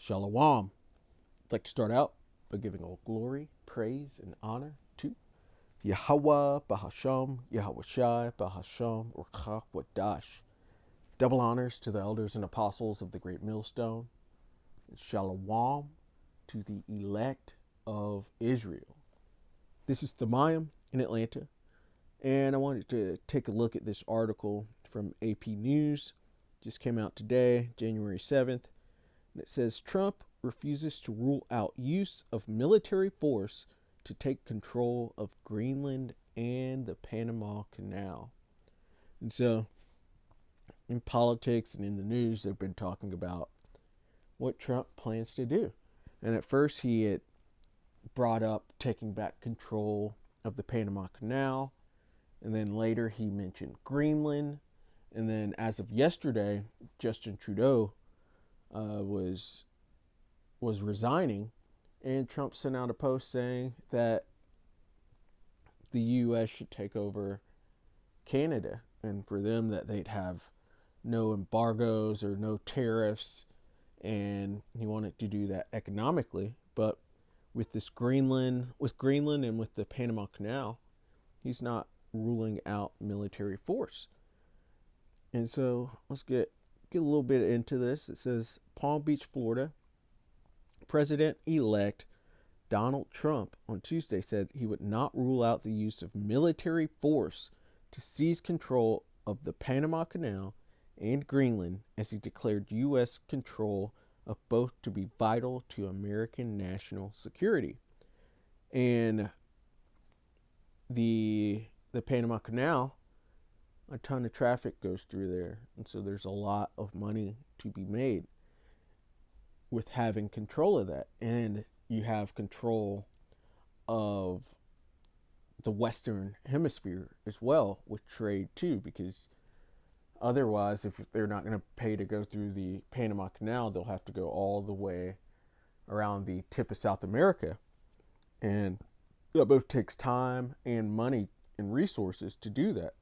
Shalom. I'd like to start out by giving all glory, praise, and honor to Yahweh Bahasham, Yahweh Shai Bahasham, Urchak Wadash. Double honors to the elders and apostles of the Great Millstone, and Shalom to the elect of Israel. This is Thamayim in Atlanta, and I wanted to take a look at this article from AP News. Just came out today, January 7th. And it says Trump refuses to rule out use of military force to take control of Greenland and the Panama Canal. And so in politics and in the news, they've been talking about what Trump plans to do. And at first he had brought up taking back control of the Panama Canal. And then later he mentioned Greenland. And then as of yesterday, Justin Trudeau was resigning, and Trump sent out a post saying that the U.S. should take over Canada, and for them that they'd have no embargoes or no tariffs, and he wanted to do that economically. But with Greenland and with the Panama Canal, he's not ruling out military force. And so let's get a little bit into this. It says Palm Beach, Florida. President-elect Donald Trump on Tuesday said he would not rule out the use of military force to seize control of the Panama Canal and Greenland, as he declared U.S. control of both to be vital to American national security. And the Panama Canal, a ton of traffic goes through there, and so there's a lot of money to be made with having control of that. And you have control of the Western Hemisphere as well with trade too, because otherwise, if they're not going to pay to go through the Panama Canal, they'll have to go all the way around the tip of South America, and that both takes time and money and resources to do that.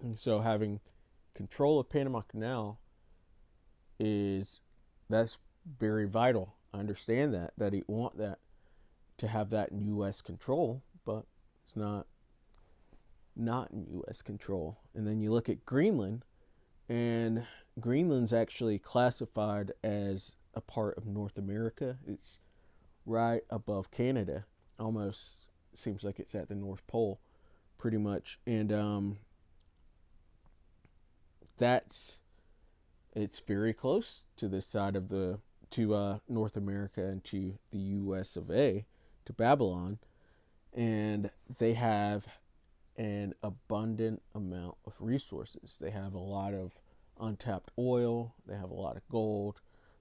And so having control of Panama Canal that's very vital. I understand that he want that to have that in U.S. control, but it's not in U.S. control. And then you look at Greenland, and Greenland's actually classified as a part of North America. It's right above Canada. Almost seems like it's at the North Pole, pretty much. And it's very close to this side of North America and to the U.S. of A, to Babylon, and they have an abundant amount of resources. They have a lot of untapped oil, they have a lot of gold,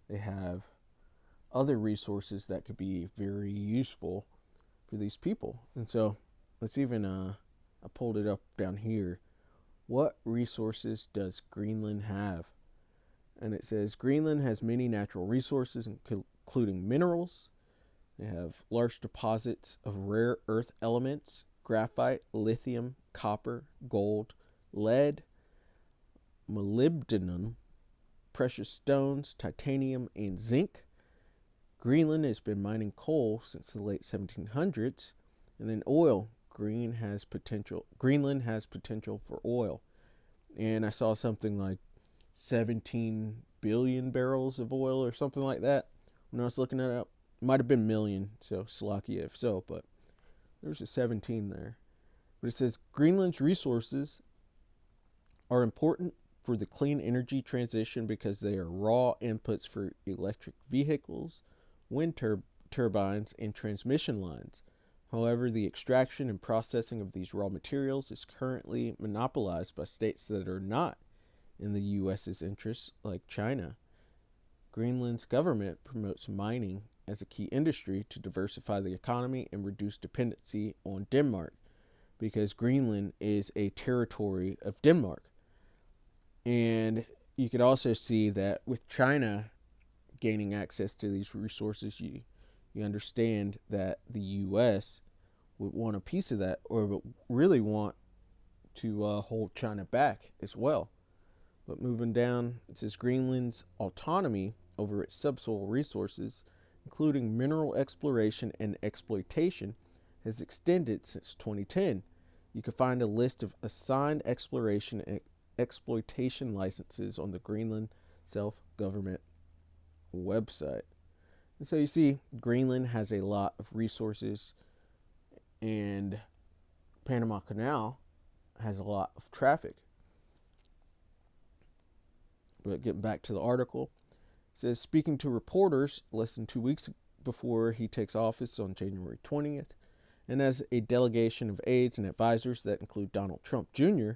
they have other resources that could be very useful for these people. And so let's even, I pulled it up down here. What resources does Greenland have? And it says Greenland has many natural resources, including minerals. They have large deposits of rare earth elements, graphite, lithium, copper, gold, lead, molybdenum, precious stones, titanium, and zinc. Greenland has been mining coal since the late 1700s, and then oil. Greenland has potential for oil. And I saw something like 17 billion barrels of oil or something like that when I was looking it up. It might have been million, so Slovakia if so, but there's a 17 there. But it says Greenland's resources are important for the clean energy transition because they are raw inputs for electric vehicles, wind turbines, and transmission lines. However, the extraction and processing of these raw materials is currently monopolized by states that are not in the U.S.'s interests, like China. Greenland's government promotes mining as a key industry to diversify the economy and reduce dependency on Denmark, because Greenland is a territory of Denmark. And you could also see that with China gaining access to these resources, you understand that the U.S. would want a piece of that, or would really want to hold China back as well. But moving down, it says Greenland's autonomy over its subsoil resources, including mineral exploration and exploitation, has extended since 2010. You can find a list of assigned exploration and exploitation licenses on the Greenland self-government website. And so you see, Greenland has a lot of resources, and Panama Canal has a lot of traffic. But getting back to the article, it says, speaking to reporters less than 2 weeks before he takes office on January 20th, and as a delegation of aides and advisors that include Donald Trump Jr.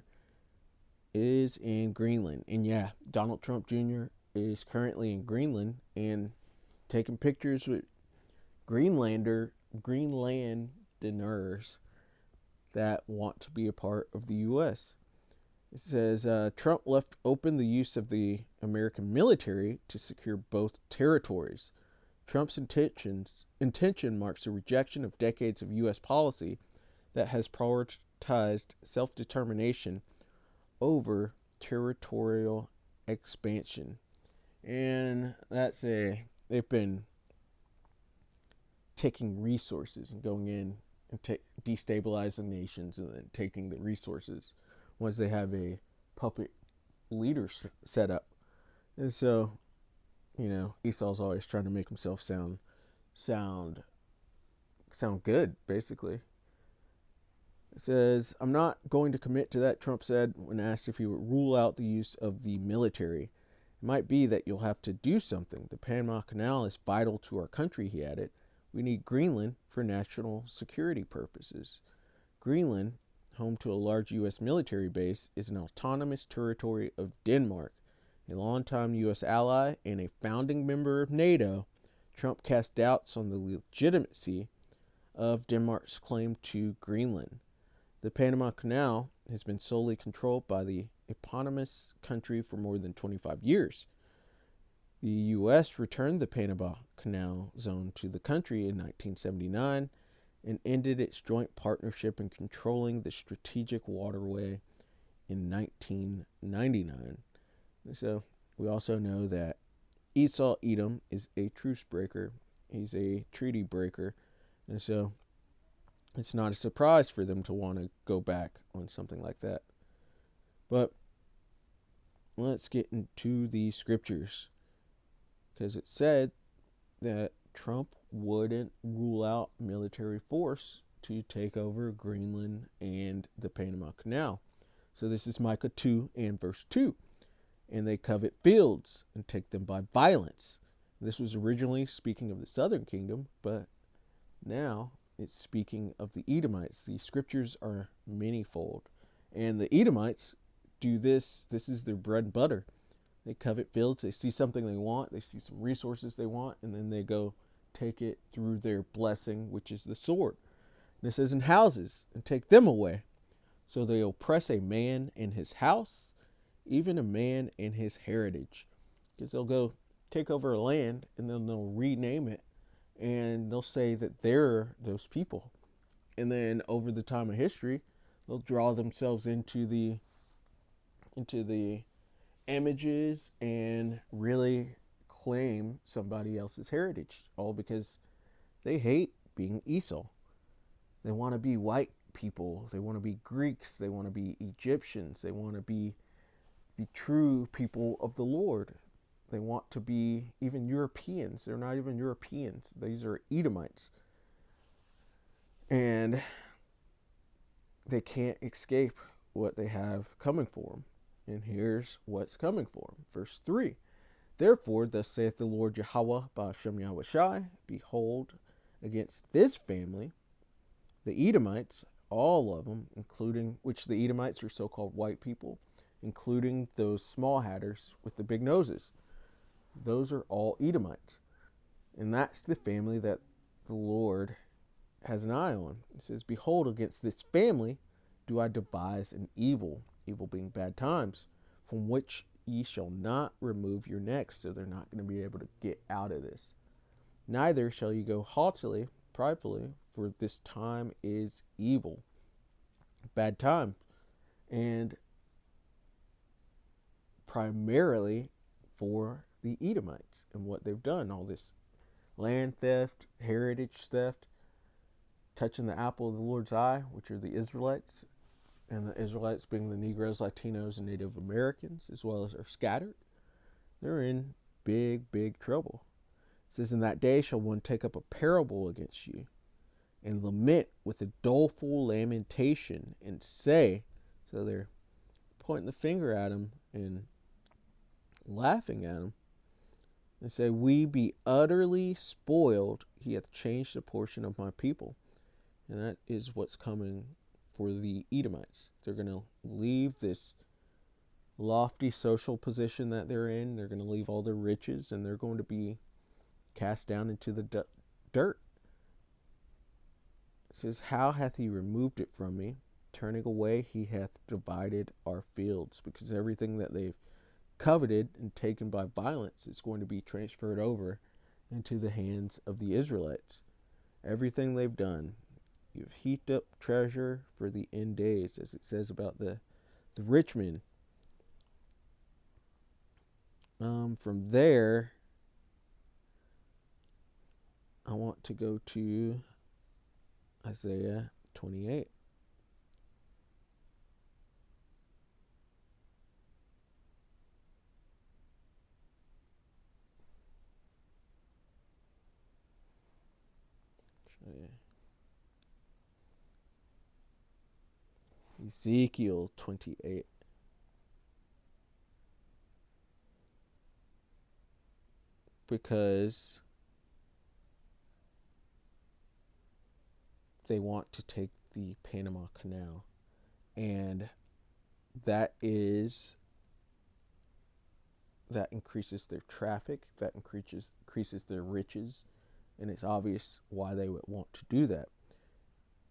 is in Greenland. And yeah, Donald Trump Jr. is currently in Greenland and taking pictures with Greenlanders that want to be a part of the U.S. It says Trump left open the use of the American military to secure both territories. Trump's intention marks a rejection of decades of U.S. policy that has prioritized self-determination over territorial expansion. And they've been taking resources and going in and destabilizing nations and then taking the resources once they have a puppet leader set up. And so, Esau's always trying to make himself sound good, basically. It says, I'm not going to commit to that, Trump said when asked if he would rule out the use of the military. It might be that you'll have to do something. The Panama Canal is vital to our country, he added. We need Greenland for national security purposes. Greenland, home to a large U.S. military base, is an autonomous territory of Denmark. A longtime U.S. ally and a founding member of NATO, Trump cast doubts on the legitimacy of Denmark's claim to Greenland. The Panama Canal has been solely controlled by the eponymous country for more than 25 years. The U.S. returned the Panama Canal zone to the country in 1979 and ended its joint partnership in controlling the strategic waterway in 1999. And so we also know that Esau Edom is a truce breaker. He's a treaty breaker. And so it's not a surprise for them to want to go back on something like that. But let's get into the scriptures, because it said that Trump wouldn't rule out military force to take over Greenland and the Panama Canal. So this is Micah 2 and verse 2. And they covet fields and take them by violence. This was originally speaking of the southern kingdom, but now it's speaking of the Edomites. The scriptures are manifold. And the Edomites do this. This is their bread and butter. They covet fields. They see something they want. They see some resources they want. And then they go take it through their blessing, which is the sword. And it says, in houses, and take them away. So they oppress a man in his house, even a man in his heritage. Because they'll go take over a land, and then they'll rename it. And they'll say that they're those people. And then over the time of history, they'll draw themselves into the images and really claim somebody else's heritage, all because they hate being Esau. They want to be white people. They want to be Greeks. They want to be Egyptians. They want to be the true people of the Lord. They want to be even Europeans. They're not even Europeans. These are Edomites. And they can't escape what they have coming for them. And here's what's coming for them. Verse 3. Therefore, thus saith the Lord Yahweh Ba'ashem Yahushai, behold, against this family, the Edomites, all of them, including, which the Edomites are so-called white people, including those small hatters with the big noses. Those are all Edomites. And that's the family that the Lord has an eye on. It says, behold, against this family do I devise an evil, evil being bad times, from which ye shall not remove your necks. So they're not going to be able to get out of this. Neither shall you go haughtily, pridefully, for this time is evil. Bad time. And primarily for the Edomites and what they've done, all this land theft, heritage theft, touching the apple of the Lord's eye, which are the Israelites, and the Israelites being the Negroes, Latinos, and Native Americans, as well as are scattered. They're in big, big trouble. It says, in that day shall one take up a parable against you, and lament with a doleful lamentation, and say, so they're pointing the finger at him and laughing at him, and say, we be utterly spoiled, he hath changed a portion of my people. And that is what's coming for the Edomites. They're going to leave this lofty social position that they're in. They're going to leave all their riches, and they're going to be cast down into the dirt. It says, how hath he removed it from me? Turning away, he hath divided our fields. Because everything that they've coveted and taken by violence is going to be transferred over into the hands of the Israelites. Everything they've done. You've heaped up treasure for the end days, as it says about the rich men. From there, I want to go to Isaiah 28. Ezekiel 28. Because they want to take the Panama Canal, and that increases their traffic, that increases their riches, and it's obvious why they would want to do that.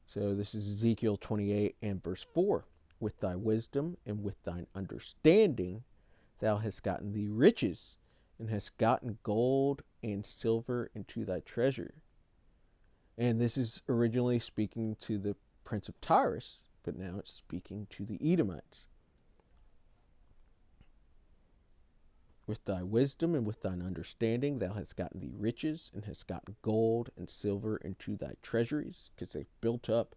So this is Ezekiel 28 and verse 4. With thy wisdom and with thine understanding thou hast gotten thee riches, and hast gotten gold and silver into thy treasure. And this is originally speaking to the prince of Tyrus, but now it's speaking to the Edomites. With thy wisdom and with thine understanding thou hast gotten thee riches, and hast gotten gold and silver into thy treasuries, because they've built up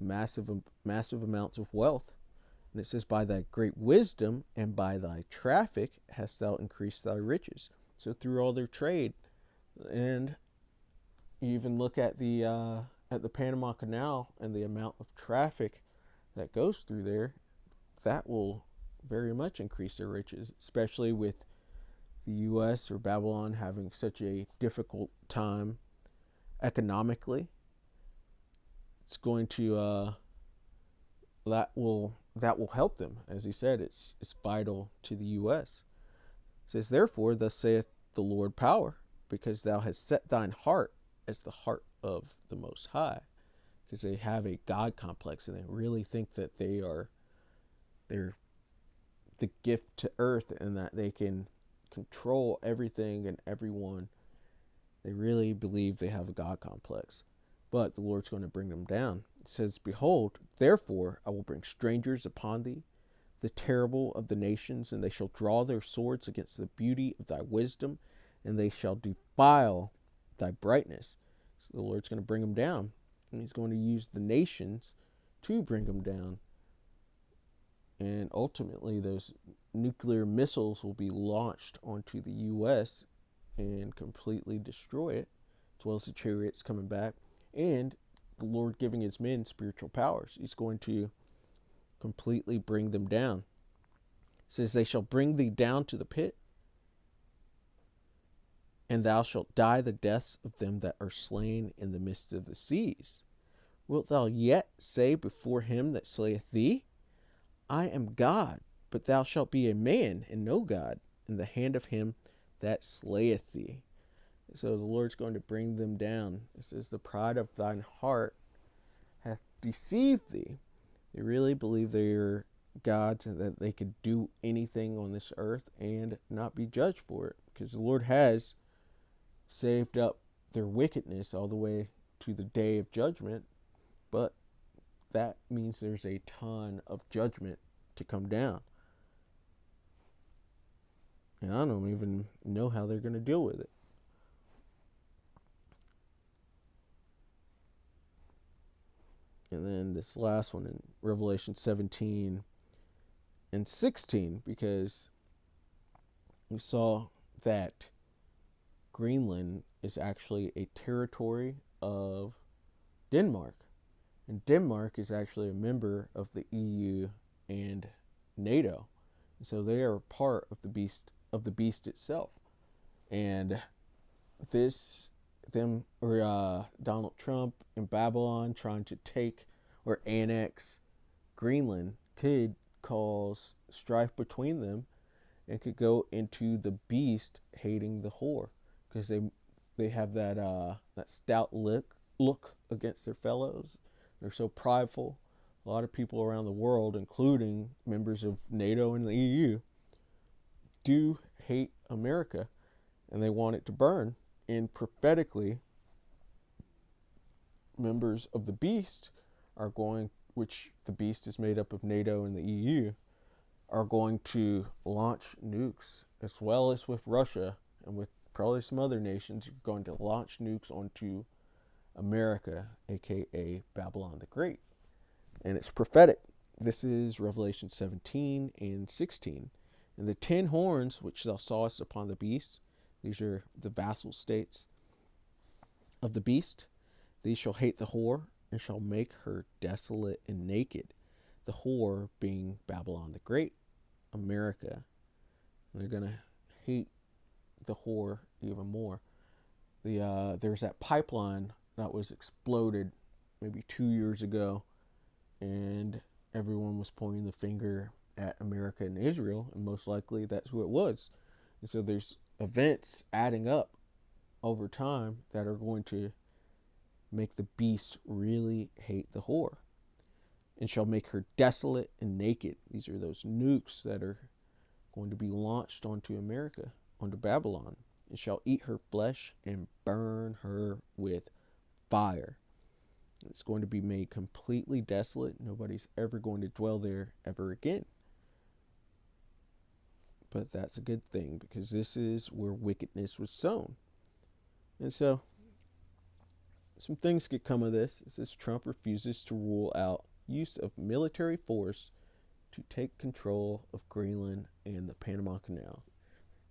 massive amounts of wealth. And it says, by thy great wisdom and by thy traffic hast thou increased thy riches. So through all their trade, and you even look at the Panama Canal and the amount of traffic that goes through there, that will very much increase their riches, especially with the U.S. or Babylon having such a difficult time economically. It's going to that will help them. As he said, it's vital to the U.S. It says, therefore, thus saith the Lord power, because thou hast set thine heart as the heart of the Most High, because they have a God complex and they really think that they're the gift to earth and that they can control everything and everyone. They really believe they have a God complex, but the Lord's going to bring them down. It says, behold, therefore I will bring strangers upon thee, the terrible of the nations, and they shall draw their swords against the beauty of thy wisdom, and they shall defile thy brightness. So the Lord's going to bring them down, and he's going to use the nations to bring them down. And ultimately, those nuclear missiles will be launched onto the U.S. and completely destroy it, as well as the chariots coming back, and the Lord giving his men spiritual powers. He's going to completely bring them down. It says, they shall bring thee down to the pit, and thou shalt die the deaths of them that are slain in the midst of the seas. Wilt thou yet say before him that slayeth thee, I am God, but thou shalt be a man and no God in the hand of him that slayeth thee. So the Lord's going to bring them down. It says, the pride of thine heart hath deceived thee. They really believe they are gods and that they could do anything on this earth and not be judged for it, because the Lord has saved up their wickedness all the way to the day of judgment, but that means there's a ton of judgment to come down. And I don't even know how they're going to deal with it. And then this last one in Revelation 17 and 16, because we saw that Greenland is actually a territory of Denmark. And Denmark is actually a member of the EU and NATO. And so they are part of the beast itself. And this Donald Trump and Babylon trying to take or annex Greenland could cause strife between them and could go into the beast hating the whore, because they have that stout look against their fellows. They're so prideful. A lot of people around the world, including members of NATO and the EU, do hate America, and they want it to burn. And prophetically, members of the beast are going, which the beast is made up of NATO and the EU, are going to launch nukes, as well as with Russia and with probably some other nations, are going to launch nukes onto America, aka Babylon the Great. And it's prophetic. This is Revelation 17 and 16. And the 10 horns which thou sawest upon the beast, these are the vassal states of the beast, these shall hate the whore, and shall make her desolate and naked. The whore being Babylon the Great, America. They're going to hate the whore even more. There's that pipeline that was exploded maybe 2 years ago, and everyone was pointing the finger at America and Israel, and most likely that's who it was. And so there's events adding up over time that are going to make the beast really hate the whore, and shall make her desolate and naked. These are those nukes that are going to be launched onto America, onto Babylon, and shall eat her flesh and burn her with fire. It's going to be made completely desolate. Nobody's ever going to dwell there ever again. But that's a good thing, because this is where wickedness was sown. And so, some things could come of this. It says Trump refuses to rule out use of military force to take control of Greenland and the Panama Canal.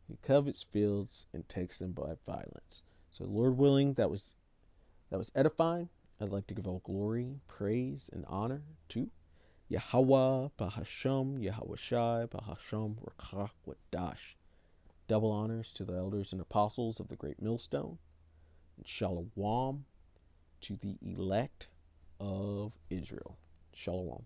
He covets fields and takes them by violence. So, Lord willing, that was edifying. I'd like to give all glory, praise, and honor to Yahweh, Bahasham, Yahweh Shai, Bahasham, Rakach, Wadash. Double honors to the elders and apostles of the great millstone, and Shalom to the elect of Israel. Shalom.